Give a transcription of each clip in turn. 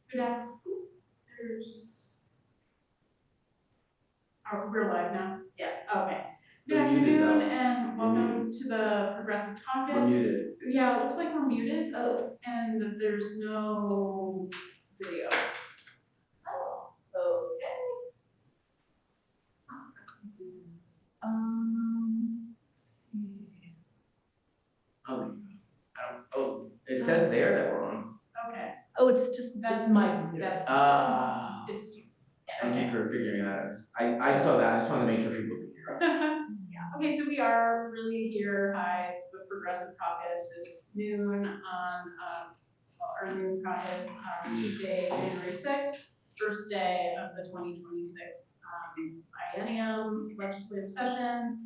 Good afternoon. Oh, we're live now? Yeah. Okay. Good You're muted, afternoon though. and You're welcome to the Progressive We're Caucus. muted. Yeah, it looks like we're muted. Oh. And that there's no video. Oh, okay. Let's see. Oh, it says there that we're on. Okay. Oh, it's just, That's my computer. That's, it's, Thank you okay. for figuring that out. I saw that. I just wanted to make sure people could hear us. Okay, so we are really here. Hi, it's the Progressive Caucus. It's noon on our noon caucus Tuesday, January 6th, first day of the 2026 biennium legislative session.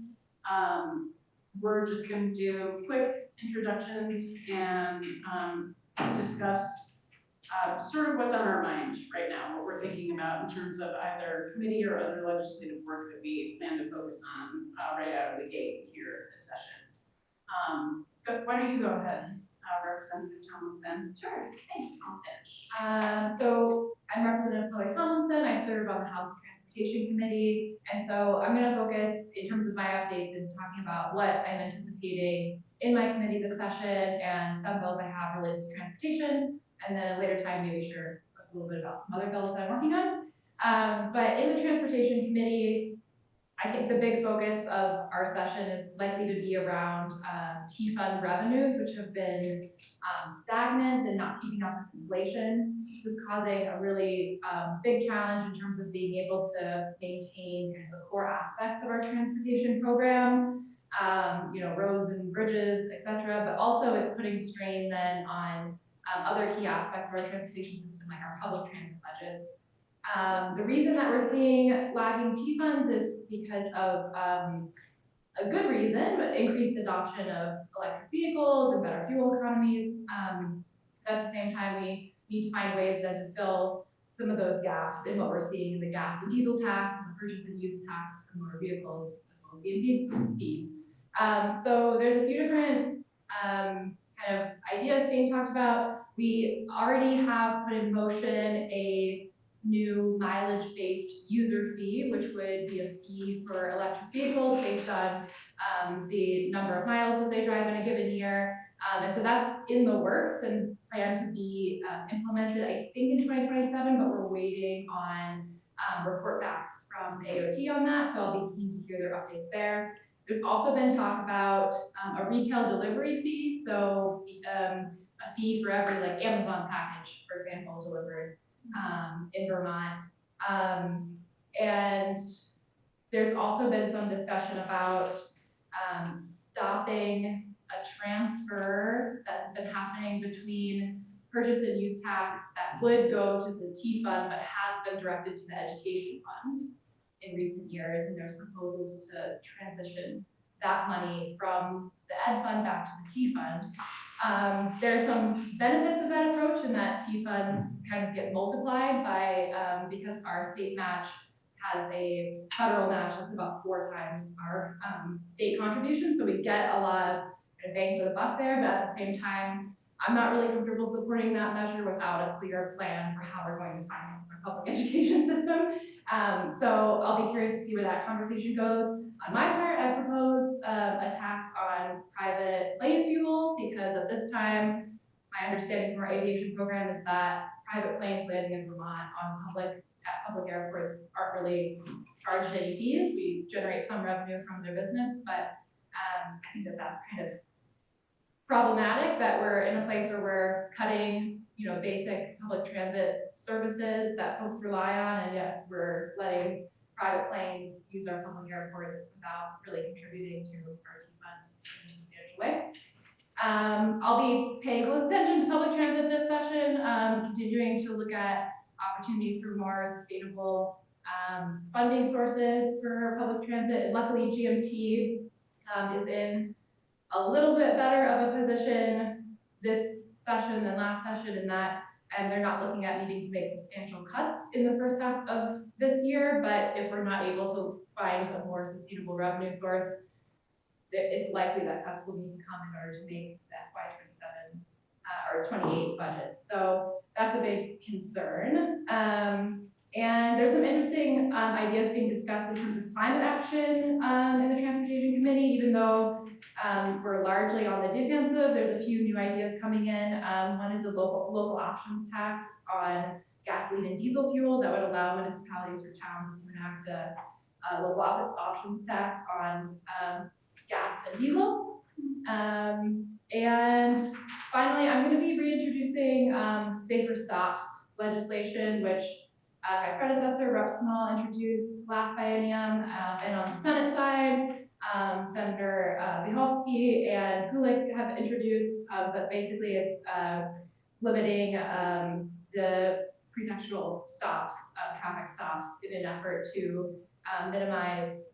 We're just going to do quick introductions and discuss sort of what's on our mind right now, what we're thinking about in terms of either committee or other legislative work that we plan to focus on right out of the gate here this session. Why don't you go ahead, Representative Tomlinson? Sure, thanks. I'll finish. So I'm Representative Chloe Tomlinson. I serve on the House Transportation Committee. And so I'm going to focus in terms of my updates and talking about what I'm anticipating in my committee this session and some bills I have related to transportation. And then at a later time, maybe share a little bit about some other bills that I'm working on. But in the Transportation Committee, I think the big focus of our session is likely to be around T-fund revenues, which have been stagnant and not keeping up with inflation. This is causing a really big challenge in terms of being able to maintain kind of the core aspects of our transportation program, roads and bridges, et cetera, but also it's putting strain then on other key aspects of our transportation system, like our public transit budgets. The reason that we're seeing lagging T-funds is because of a good reason, but increased adoption of electric vehicles and better fuel economies. At the same time, we need to find ways then to fill some of those gaps in what we're seeing in the gas and diesel tax and the purchase and use tax for motor vehicles, as well as DMV fees. So there's a few different kind of ideas being talked about. We already have put in motion a new mileage-based user fee, which would be a fee for electric vehicles based on the number of miles that they drive in a given year. And so that's in the works and planned to be implemented, I think, in 2027, but we're waiting on report backs from AOT on that, so I'll be keen to hear their updates there. There's also been talk about a retail delivery fee, so a fee for every Amazon package, for example, delivered in Vermont. And there's also been some discussion about stopping a transfer that's been happening between purchase and use tax that would go to the T fund but has been directed to the education fund in recent years, and there's proposals to transition that money from the ed fund back to the T fund. There are some benefits of that approach in that T funds kind of get multiplied by, because our state match has a federal match that's about 4 times our state contribution. So we get a lot of bang for the buck there, but at the same time, I'm not really comfortable supporting that measure without a clear plan for how we're going to finance our public education system. So I'll be curious to see where that conversation goes. On my part, I proposed a tax on private plane fuel because at this time, my understanding from our aviation program is that private planes landing in Vermont on public airports aren't really charged any fees. We generate some revenue from their business, but I think that that's kind of problematic that we're in a place where we're cutting, basic public transit services that folks rely on, and yet we're letting private planes use our public airports without really contributing to our T fund in a substantial way. I'll be paying close attention to public transit this session, continuing to look at opportunities for more sustainable funding sources for public transit. And luckily, GMT is in a little bit better of a position this session than last session in that, and they're not looking at needing to make substantial cuts in the first half of this year, but if we're not able to find a more sustainable revenue source, it's likely that cuts will need to come in order to make the FY27 or 28 budget. So that's a big concern. And there's some interesting ideas being discussed in terms of climate action in the Transportation Committee, even though we're largely on the defensive. There's a few new ideas coming in. One is a local options tax on gasoline and diesel fuel that would allow municipalities or towns to enact a local options tax on gas and diesel. And finally, I'm going to be reintroducing safer stops legislation, which my predecessor, Rep. Small, introduced last biennium, and on the Senate side, Senator Bihovsky and Gulick have introduced, but basically it's limiting the pretextual stops, traffic stops, in an effort to minimize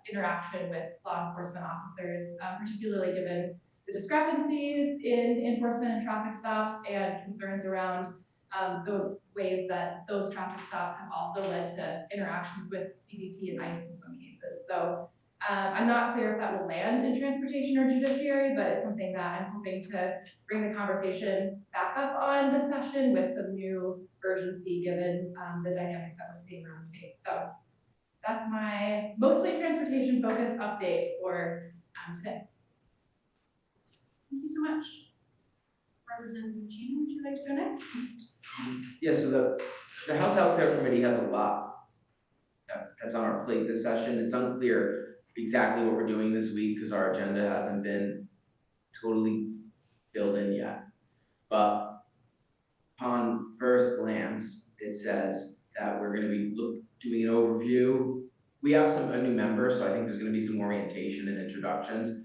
interaction with law enforcement officers, particularly given the discrepancies in enforcement and traffic stops and concerns around the ways that those traffic stops have also led to interactions with CBP and ICE in some cases. So I'm not clear if that will land in transportation or judiciary, but it's something that I'm hoping to bring the conversation back up on this session with some new urgency given the dynamics that we're seeing around the state. So that's my mostly transportation focused update for today. Thank you so much. Representative Gina, would you like to go next? Yeah, so the House Healthcare Committee has a lot that's on our plate this session. It's unclear exactly what we're doing this week because our agenda hasn't been totally filled in yet. But upon first glance, it says that we're going to be doing an overview. We have a new member, so I think there's going to be some orientation and introductions.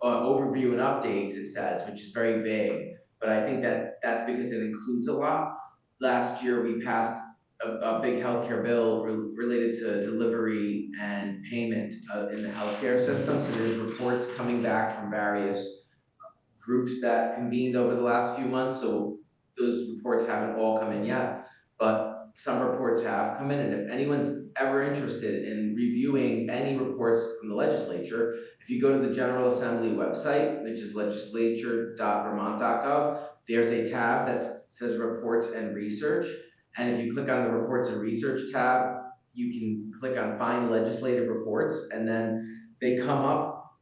Overview and updates, it says, which is very vague, but I think that's because it includes a lot. Last year, we passed a big healthcare bill related to delivery and payment in the healthcare system. So there's reports coming back from various groups that convened over the last few months. So those reports haven't all come in yet, but some reports have come in. And if anyone's ever interested in reviewing any reports from the legislature, if you go to the General Assembly website, which is legislature.vermont.gov, there's a tab that says reports and research. And if you click on the reports and research tab, you can click on find legislative reports, and then they come up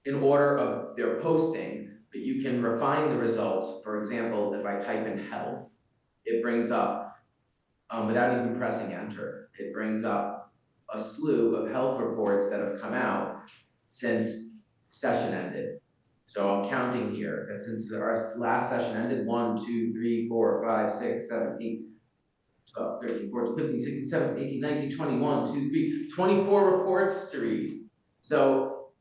in order of their posting, but you can refine the results. For example, if I type in health, it brings up, without even pressing enter, it brings up a slew of health reports that have come out since session ended. So I'm counting here that since our last session ended, 1, 2, 3, 4, 5, 6, 7, 8, 12, 13, 14, 15, 16, 17, 18, 19, 20, 1, 2, 3, 24 reports to read. So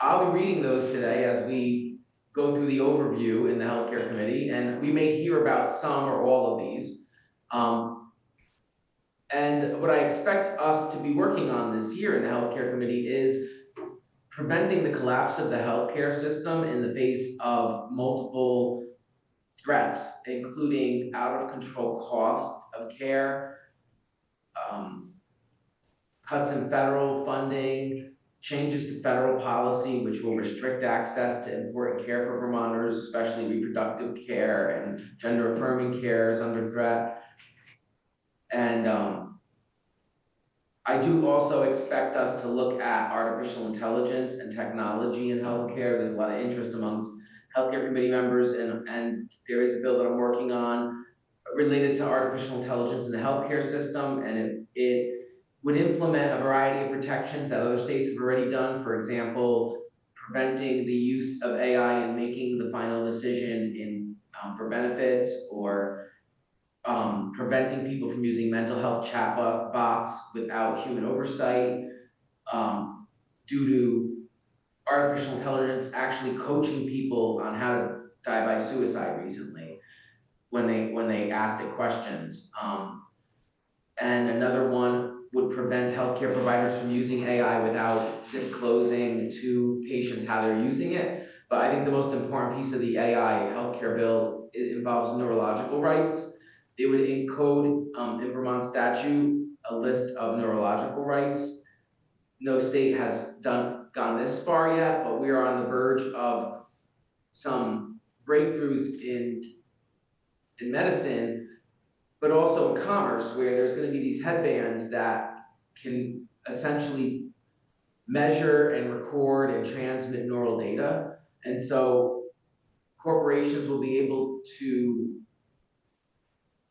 I'll be reading those today as we go through the overview in the Healthcare Committee, and we may hear about some or all of these. And what I expect us to be working on this year in the Healthcare Committee is preventing the collapse of the healthcare system in the face of multiple threats, including out of control cost of care, cuts in federal funding, changes to federal policy, which will restrict access to important care for Vermonters, especially reproductive care and gender affirming care is under threat. And I do also expect us to look at artificial intelligence and technology in healthcare. There's a lot of interest amongst healthcare committee members, and there is a bill that I'm working on related to artificial intelligence in the healthcare system, and it would implement a variety of protections that other states have already done. For example, preventing the use of AI in making the final decision for benefits, or preventing people from using mental health chat bots without human oversight, due to artificial intelligence actually coaching people on how to die by suicide recently when they asked it questions. And another one would prevent healthcare providers from using AI without disclosing to patients how they're using it. But I think the most important piece of the AI healthcare bill involves neurological rights. It would encode in Vermont statute a list of neurological rights. No state has gone this far yet, but we are on the verge of some breakthroughs in medicine, but also in commerce, where there's going to be these headbands that can essentially measure and record and transmit neural data. And so corporations will be able to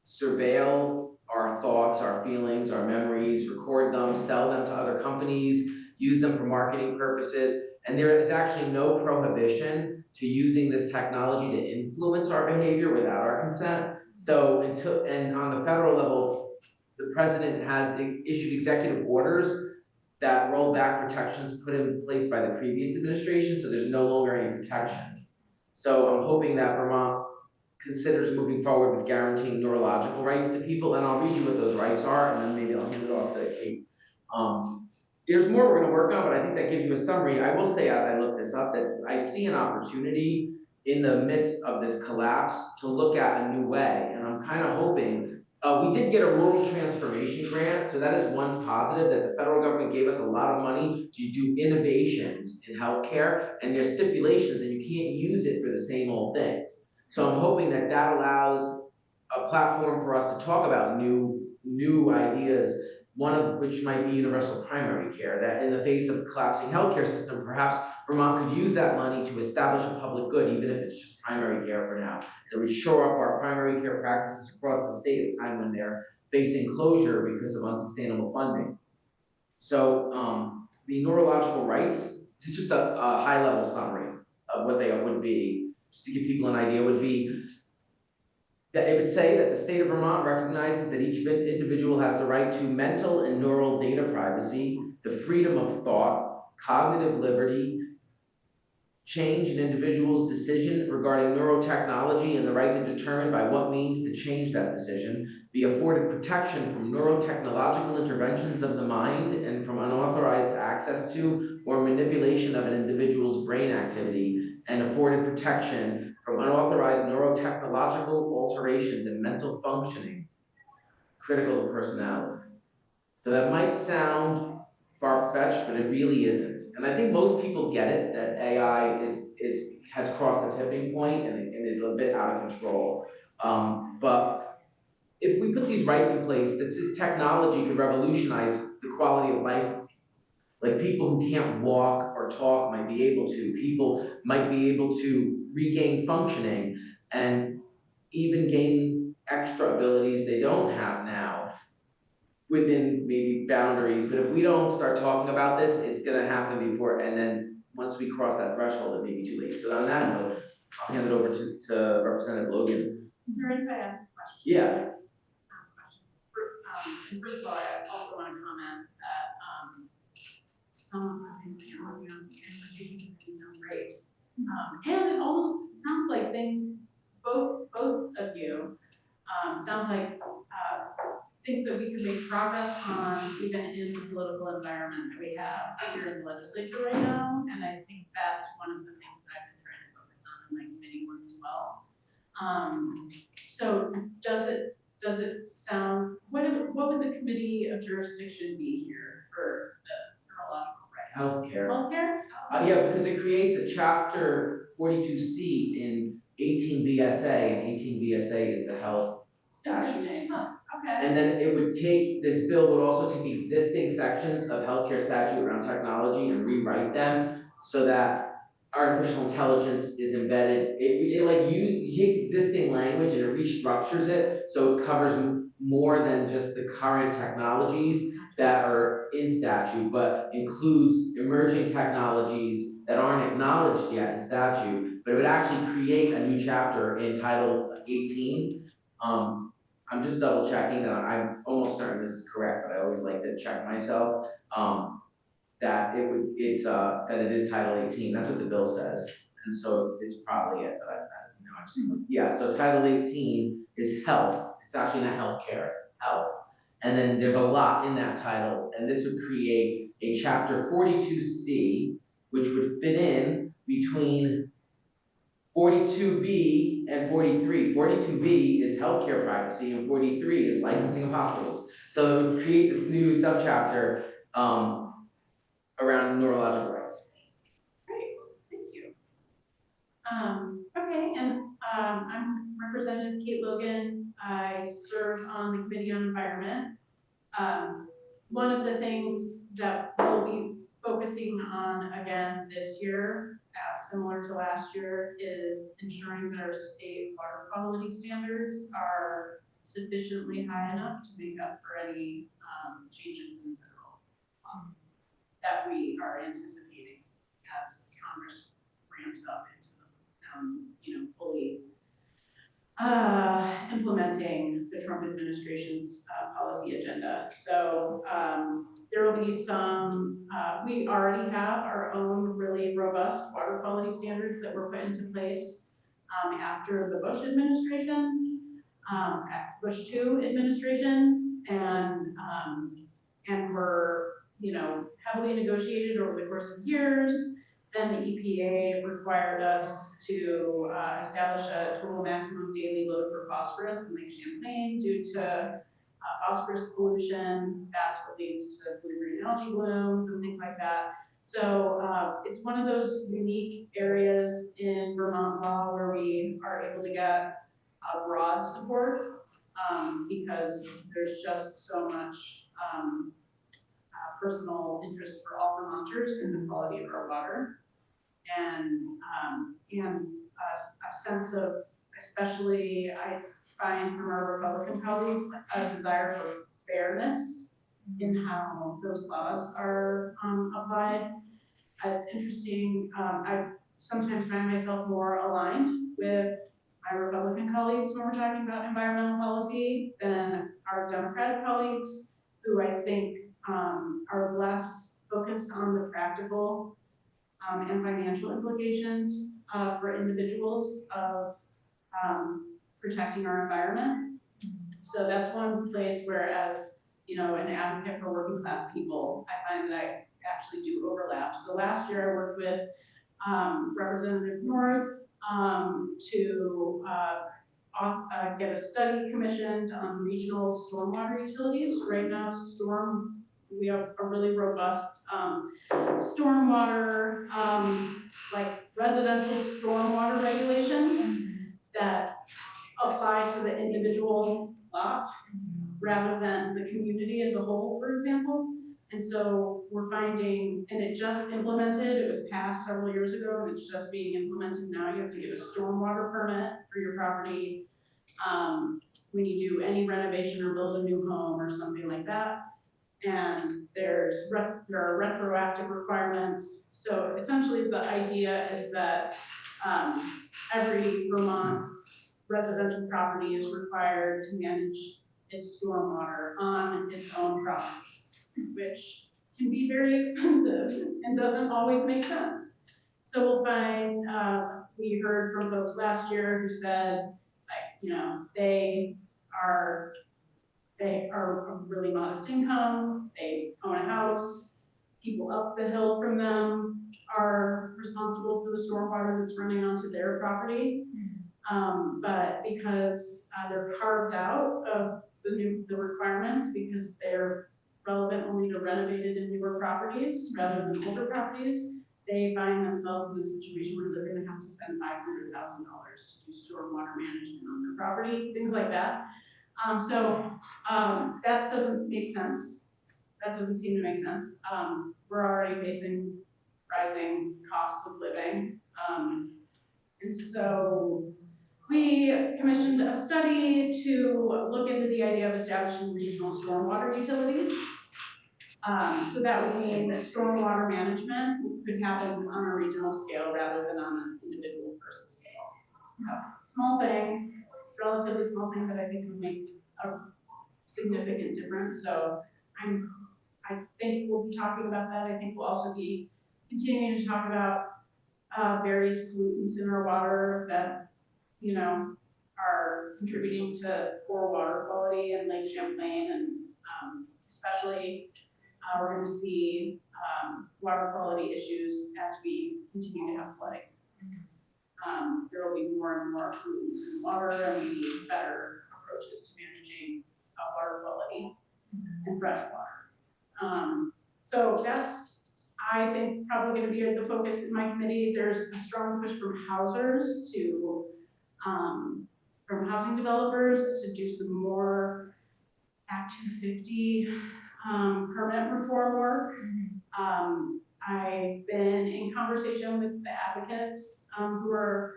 surveil our thoughts, our feelings, our memories, record them, sell them to other companies, use them for marketing purposes. And there is actually no prohibition to using this technology to influence our behavior without our consent. So and on the federal level, the president has issued executive orders that roll back protections put in place by the previous administration, so there's no longer any protection. So I'm hoping that Vermont considers moving forward with guaranteeing neurological rights to people, and I'll read you what those rights are, and then maybe I'll hand it off to Kate. There's more we're gonna work on, but I think that gives you a summary. I will say, as I look this up, that I see an opportunity in the midst of this collapse to look at a new way, and I'm kind of hoping, we did get a rural transformation grant, so that is one positive, that the federal government gave us a lot of money to do innovations in healthcare, and there's stipulations that you can't use it for the same old things. So I'm hoping that that allows a platform for us to talk about new ideas, one of which might be universal primary care, that in the face of a collapsing healthcare system, perhaps Vermont could use that money to establish a public good, even if it's just primary care for now. That would shore up our primary care practices across the state at a time when they're facing closure because of unsustainable funding. So the neurological rights, this is just a high-level summary of what they would be, just to give people an idea, would be that it would say that the state of Vermont recognizes that each individual has the right to mental and neural data privacy, the freedom of thought, cognitive liberty, change an individual's decision regarding neurotechnology and the right to determine by what means to change that decision, be afforded protection from neurotechnological interventions of the mind and from unauthorized access to or manipulation of an individual's brain activity, and afforded protection from unauthorized neurotechnological alterations in mental functioning critical to personality. So that might sound far-fetched, but it really isn't. And I think most people get it, that AI has crossed the tipping point and is a bit out of control. But if we put these rights in place, that this technology could revolutionize the quality of life. Like people who can't walk or talk might be able to. People might be able to regain functioning and even gain extra abilities they don't have now within maybe boundaries. But if we don't start talking about this, it's gonna happen before, and then once we cross that threshold, it may be too late. So on that note, I'll hand it over to Representative Logan. Is there any way I ask a question? Yeah. And first of all, I also want to comment that some of the things that you're working on in particular sound great. And it almost sounds like things, both of you, sounds like things that we could make progress on even in the political environment that we have here in the legislature right now. And I think that's one of the things that I've been trying to focus on in my committee work as well. So does it sound, what would the committee of jurisdiction be here for the neurological rights? Healthcare. Healthcare? Yeah, because it creates a chapter 42C in 18 VSA, and 18 VSA is the health statute. Interesting. Okay. And then it would take, this bill would also take existing sections of healthcare statute around technology and rewrite them so that artificial intelligence is embedded. It takes existing language and it restructures it so it covers more than just the current technologies that are in statute, but includes emerging technologies that aren't acknowledged yet in statute, but it would actually create a new chapter in Title 18. I'm just double checking, and I'm almost certain this is correct, but I always like to check myself. That it is Title 18. That's what the bill says, and so it's probably it. But yeah. So Title 18 is health. It's actually not healthcare. It's health, and then there's a lot in that title, and this would create a Chapter 42C, which would fit in between 42B and 43. 42B is healthcare privacy, and 43 is licensing of hospitals. So it would create this new subchapter around neurological rights. Great, thank you. Okay, Okay, and I'm Representative Kate Logan. I serve on the Committee on Environment. One of the things that we'll be focusing on again this year, similar to last year, is ensuring that our state water quality standards are sufficiently high enough to make up for any changes in federal law that we are anticipating as Congress ramps up into fully implementing the Trump administration's policy agenda. So there will be some, we already have our own really robust water quality standards that were put into place after the Bush administration, Bush 2 administration, and were, heavily negotiated over the course of years. Then the EPA required us to establish a total maximum daily load for phosphorus in Lake Champlain due to phosphorus pollution. That's what leads to blue-green algae blooms and things like that. So it's one of those unique areas in Vermont law where we are able to get broad support because there's just so much personal interest for all Vermonters in the quality of our water, and a sense of, especially I find from our Republican colleagues, a desire for fairness in how those laws are applied. It's interesting, I sometimes find myself more aligned with my Republican colleagues when we're talking about environmental policy than our Democratic colleagues, who I think are less focused on the practical and financial implications for individuals of protecting our environment. So that's one place where, as an advocate for working class people, I find that I actually do overlap. So last year I worked with Representative North to get a study commissioned on regional stormwater utilities. Right now, we have a really robust stormwater, like residential stormwater regulations that apply to the individual lot rather than the community as a whole, for example. And so we're finding, and it just implemented, it was passed several years ago, and it's just being implemented now. You have to get a stormwater permit for your property when you do any renovation or build a new home or something like that. And there are retroactive requirements. So essentially the idea is that every Vermont residential property is required to manage its stormwater on its own property, which can be very expensive and doesn't always make sense. So we'll find, we heard from folks last year who said, they are a really modest income, they own a house, people up the hill from them are responsible for the stormwater that's running onto their property. But because they're carved out of the requirements, because they're relevant only to renovated and newer properties rather than older properties, they find themselves in a situation where they're gonna have to spend $500,000 to do stormwater management on their property, things like that. That doesn't make sense. That doesn't seem to make sense. We're already facing rising costs of living. And so we commissioned a study to look into the idea of establishing regional stormwater utilities. So that would mean that stormwater management could happen on a regional scale rather than on an individual person scale. So, small thing, relatively small thing, but I think would make a significant difference. So I think we'll be talking about that. I think we'll also be continuing to talk about various pollutants in our water that, are contributing to poor water quality in Lake Champlain, and especially we're going to see water quality issues as we continue to have flooding. There will be more and more pollutants in water, and we need better approaches to managing water quality and fresh water. So that's, I think probably gonna be the focus in my committee. There's a strong push from housers to, from housing developers to do some more Act 250 permit reform work. I've been in conversation with the advocates who are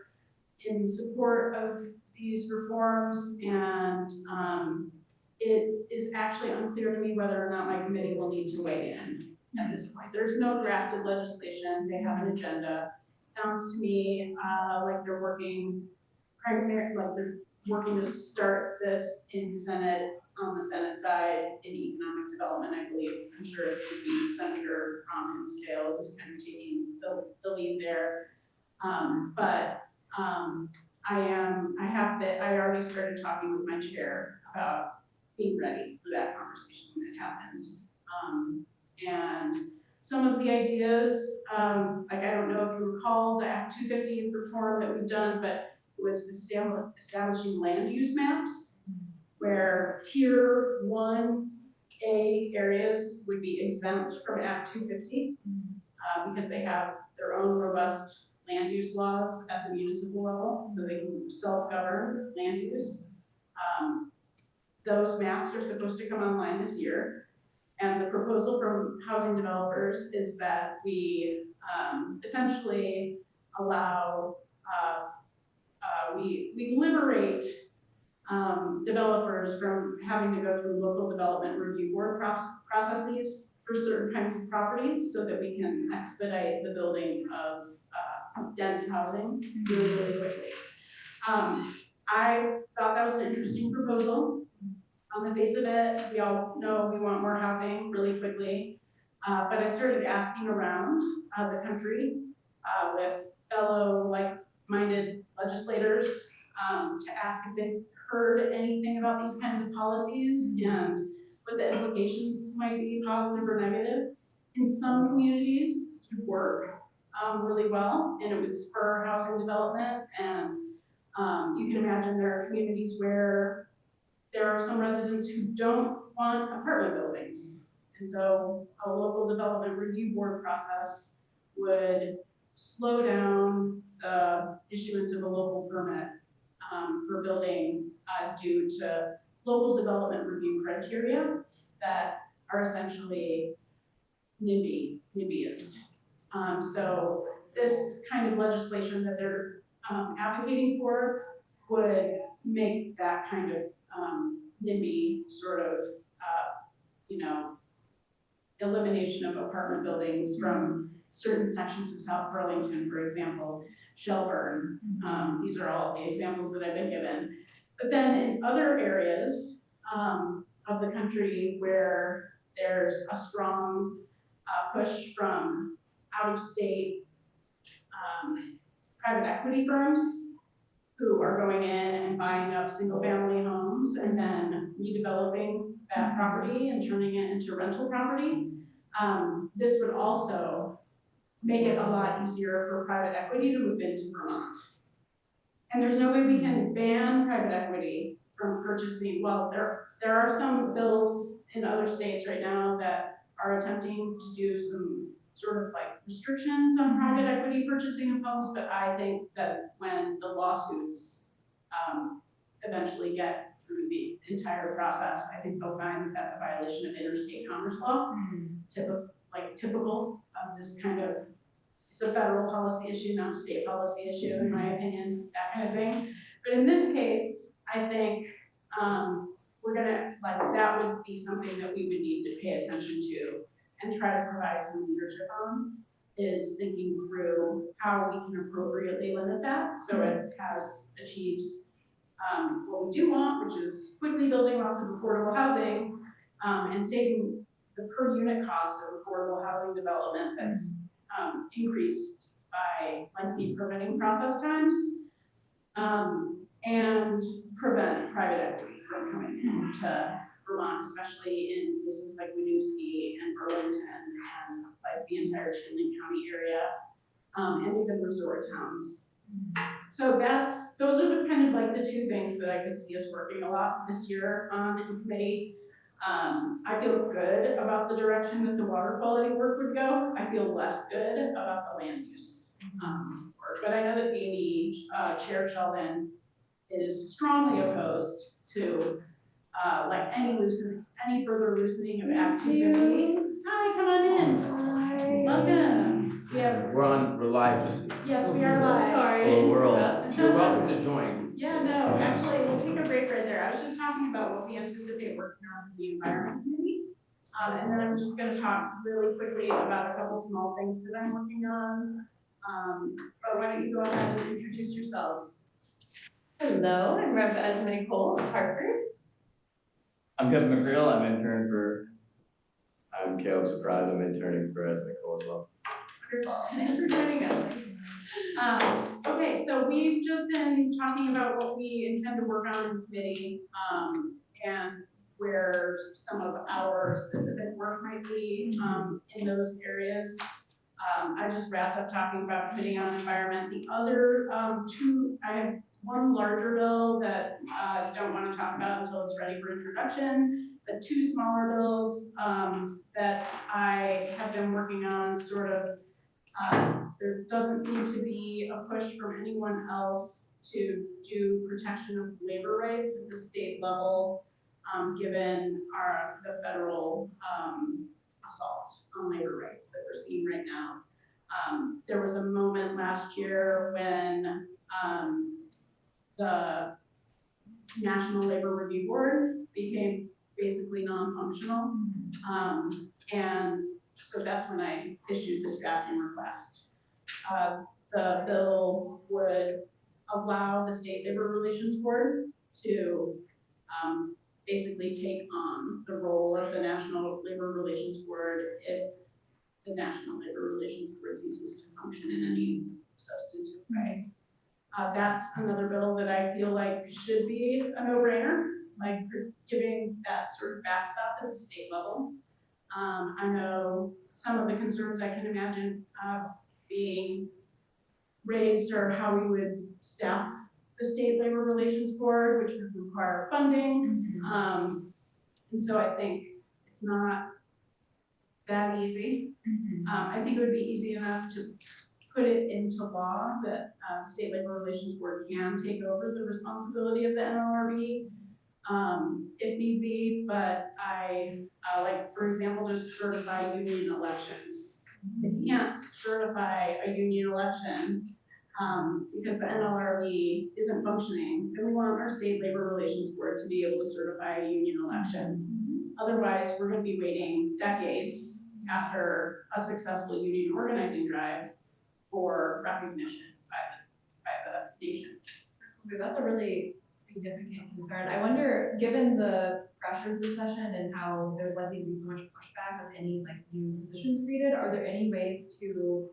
in support of these reforms, and it is actually unclear to me whether or not my committee will need to weigh in at this point. There's no drafted legislation, they have an agenda. Sounds to me like they're working to start this in Senate, on the Senate side, in economic development, I believe. I'm sure it would be Senator Himsdale who's kind of taking the lead there. I already started talking with my chair about being ready for that conversation when it happens. And some of the ideas, like I don't know if you recall the Act 250 reform that we've done, but it was establishing land use maps where tier 1A areas would be exempt from Act 250 because they have their own robust land use laws at the municipal level, so they can self-govern land use. Those maps are supposed to come online this year, and the proposal from housing developers is that we essentially allow, we liberate developers from having to go through local development review board processes for certain kinds of properties so that we can expedite the building of dense housing really, really quickly. I thought that was an interesting proposal. On the face of it, we all know we want more housing really quickly, but I started asking around the country with fellow like-minded legislators to ask if they've heard anything about these kinds of policies and what the implications might be, positive or negative. In some communities, this would work really well, and it would spur housing development. And you can imagine there are communities where there are some residents who don't want apartment buildings. And so a local development review board process would slow down the issuance of a local permit for building due to local development review criteria that are essentially NIMBYist. So this kind of legislation that they're advocating for would make that kind of NIMBY sort of, elimination of apartment buildings from certain sections of South Burlington, for example, Shelburne. These are all the examples that I've been given. But then in other areas of the country where there's a strong push from out-of-state private equity firms who are going in and buying up single-family homes and then redeveloping that property and turning it into rental property. This would also make it a lot easier for private equity to move into Vermont. And there's no way we can ban private equity from purchasing. Well, there are some bills in other states right now that are attempting to do some sort of like restrictions on private equity purchasing of homes, but I think that when the lawsuits eventually get through the entire process, I think they'll find that that's a violation of interstate commerce law, typical of this kind of, it's a federal policy issue, not a state policy issue, in my opinion, that kind of thing. But in this case, I think we're gonna, that would be something that we would need to pay attention to and try to provide some leadership on, is thinking through how we can appropriately limit that so it achieves what we do want, which is quickly building lots of affordable housing and saving the per unit cost of affordable housing development that's increased by lengthy permitting process times, and prevent private equity from coming into Vermont, especially in places like Winooski and Burlington and like the entire Chittenden County area, and even resort towns. So those are the kind of like the two things that I could see us working a lot this year on in committee. I feel good about the direction that the water quality work would go. I feel less good about the land use work. But I know that Amy, Chair Sheldon, is strongly opposed to like any further loosening of activity. Hi, come on in. Hi. Welcome. We have, We're live, just. yes, we are live. Sorry. Hello, world. You're welcome to join. Yeah, no, actually, we'll take a break right there. I was just talking about what we anticipate working on in the environment committee. And then I'm just gonna talk really quickly about a couple small things that I'm working on. But why don't you go ahead and introduce yourselves? Hello, I'm Rev Esme Cole of Hartford. I'm Kevin McCreal. I'm intern for. I'm Caleb Surprise. I'm interning for Esme Cole as well. Wonderful, thanks for joining us. Okay, so we've just been talking about what we intend to work on in committee, and where some of our specific work might be, in those areas. I just wrapped up talking about committee on environment. The other, I have one larger bill that I don't want to talk about until it's ready for introduction. The two smaller bills that I have been working on sort of, there doesn't seem to be a push from anyone else to do protection of labor rights at the state level, given the federal assault on labor rights that we're seeing right now. There was a moment last year when the National Labor Review Board became basically non-functional. And so that's when I issued this drafting request. The bill would allow the State Labor Relations Board to basically take on the role of the National Labor Relations Board if the National Labor Relations Board ceases to function in any substantive way. That's another bill that I feel like should be a no-brainer, like giving that sort of backstop at the state level. I know some of the concerns I can imagine being raised are how we would staff the State Labor Relations Board, which would require funding. And so I think it's not that easy. I think it would be easy enough to put it into law that the State Labor Relations Board can take over the responsibility of the NLRB if need be, but I, like, for example, just certify union elections. If you can't certify a union election because the NLRB isn't functioning, then we want our State Labor Relations Board to be able to certify a union election. Otherwise, we're going to be waiting decades after a successful union organizing drive for recognition by the nation. That's a really significant concern. I wonder, given the pressures this session and how there's likely to be so much pushback of any like new positions created, are there any ways to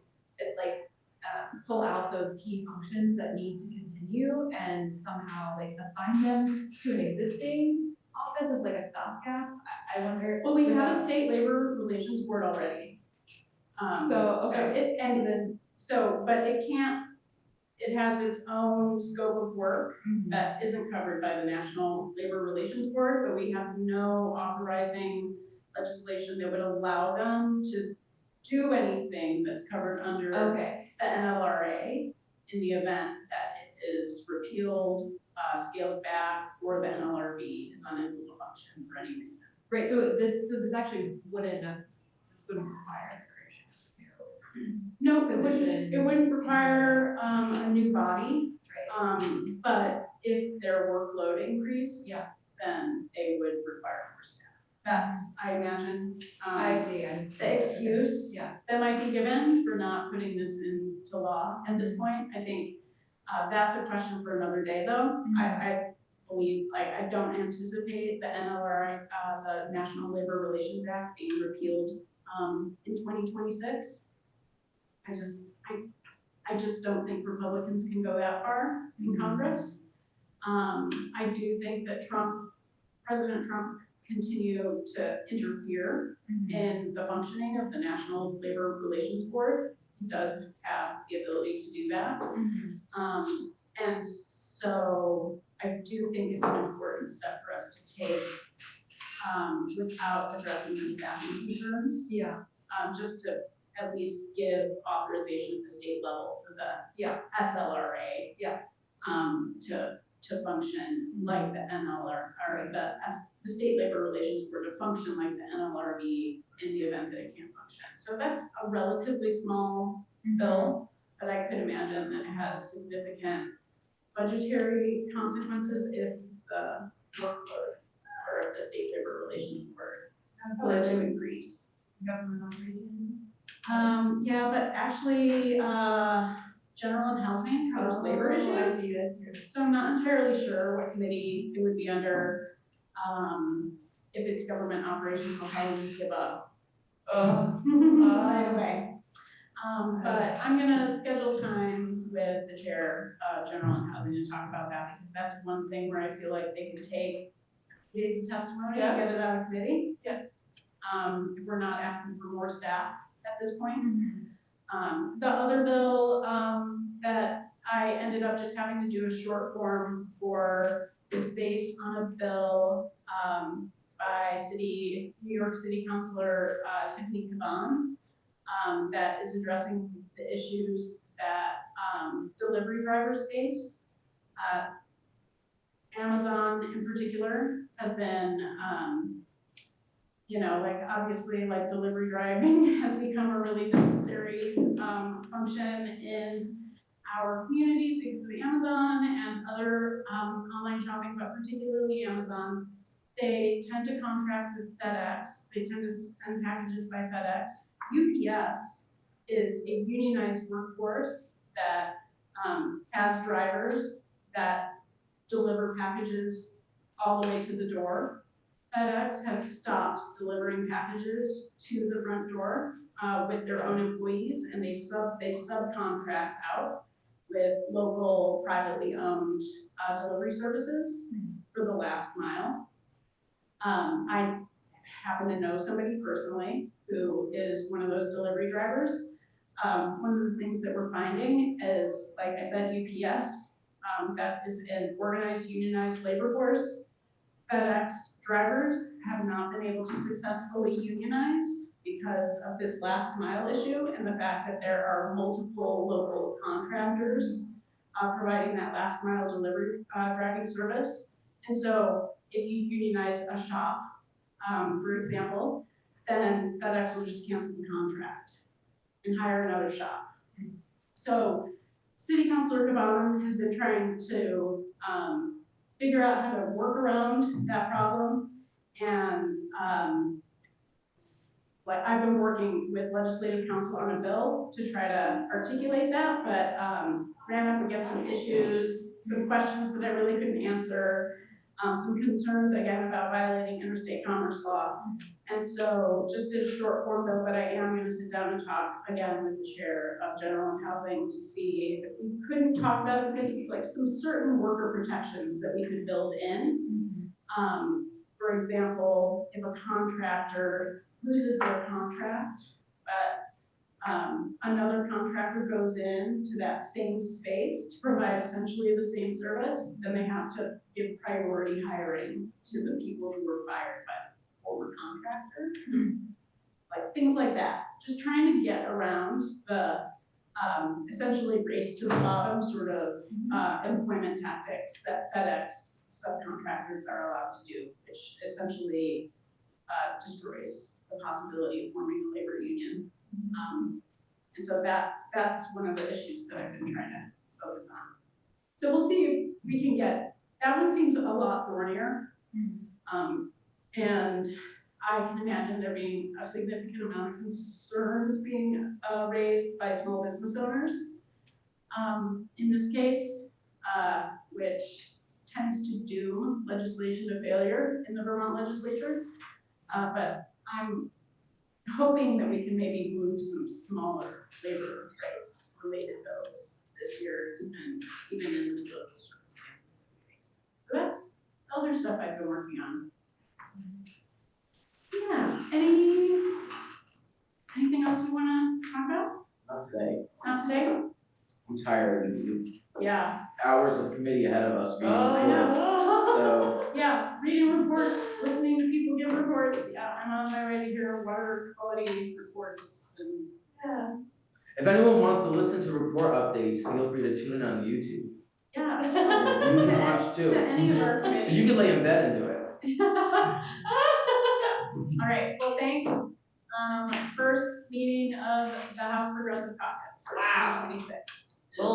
pull out those key functions that need to continue and somehow like assign them to an existing office as like a stopgap? I wonder. Well, we have a State Labor Relations Board already. But it can't, it has its own scope of work that isn't covered by the National Labor Relations Board, but we have no authorizing legislation that would allow them to do anything that's covered under the NLRA in the event that it is repealed, scaled back, or the NLRB is unable to function for any reason. Right, so this actually wouldn't require no, it wouldn't require a new body. Right. But if their workload increased, then they would require more staff. That's, I imagine, the excuse that might be given for not putting this into law at this point. I think that's a question for another day, though. I believe, I don't anticipate the NLRA, the National Labor Relations Act, being repealed in 2026. I just don't think Republicans can go that far in Congress. I do think that President Trump continue to interfere in the functioning of the National Labor Relations Board. He does have the ability to do that. And so I do think it's an important step for us to take without addressing the staffing concerns. Yeah. Just to at least give authorization at the state level for the SLRA. Yeah. To function like the NLR, or the State Labor Relations Board to function like the NLRB in the event that it can't function. So that's a relatively small bill, but I could imagine that it has significant budgetary consequences if the workload or if the State Labor Relations Board were to increase. Government operations. Yeah, but actually, general and housing covers labor I issues. see, that's true. So I'm not entirely sure what committee it would be under. If it's government operations, I'll probably just give up. Right away. But I'm gonna schedule time with the chair of general and housing to talk about that, because that's one thing where I feel like they can take days of testimony and get it out of committee. Yeah. If we're not asking for more staff at this point. The other bill, that I ended up just having to do a short form for is based on a bill, by New York City Councilor, Tiffany Caban, that is addressing the issues that, delivery drivers face. Amazon in particular has been, like obviously like delivery driving has become a really necessary function in our communities because of the Amazon and other online shopping, but particularly Amazon. They tend to contract with FedEx. They tend to send packages by FedEx. UPS is a unionized workforce that has drivers that deliver packages all the way to the door. FedEx has stopped delivering packages to the front door with their own employees, and they subcontract out with local privately owned delivery services for the last mile. I happen to know somebody personally who is one of those delivery drivers. One of the things that we're finding is, like I said, UPS, that is an organized unionized labor force. FedEx drivers have not been able to successfully unionize because of this last mile issue and the fact that there are multiple local contractors providing that last mile delivery driving service. And so if you unionize a shop, for example, then FedEx will just cancel the contract and hire another shop. So City Councilor Caban has been trying to figure out how to work around that problem. And like I've been working with legislative council on a bill to try to articulate that, but ran up against some issues, some questions that I really couldn't answer, some concerns again about violating interstate commerce law. And so just did a short form bill, but I am gonna sit down and talk again with the chair of general and housing to see if we couldn't talk about it, because it's like some certain worker protections that we could build in. For example, if a contractor loses their contract, but another contractor goes in to that same space to provide essentially the same service, then they have to give priority hiring to the people who were fired by the former contractor. Like things like that, just trying to get around the essentially race to the bottom sort of employment tactics that FedEx subcontractors are allowed to do, which essentially destroys the possibility of forming a labor union. And so that's one of the issues that I've been trying to focus on. So we'll see if we can get, that one seems a lot thornier. And I can imagine there being a significant amount of concerns being raised by small business owners in this case, which tends to doom legislation to failure in the Vermont legislature. But I'm hoping that we can maybe move some smaller labor rights related bills this year, even in the political circumstances that we face. So that's other stuff I've been working on. Yeah, anything else you wanna talk about? Not today. Not today? I'm tired. We Yeah. have hours of committee ahead of us. I know. So Yeah, reading reports, listening to people give reports, yeah, I'm on my way to hear water quality reports and, yeah. If anyone wants to listen to report updates, feel free to tune in on YouTube. Yeah. You can watch too. To any of our committees. You can lay in bed and do it. All right, well, thanks. First meeting of the House Progressive Caucus for 2026.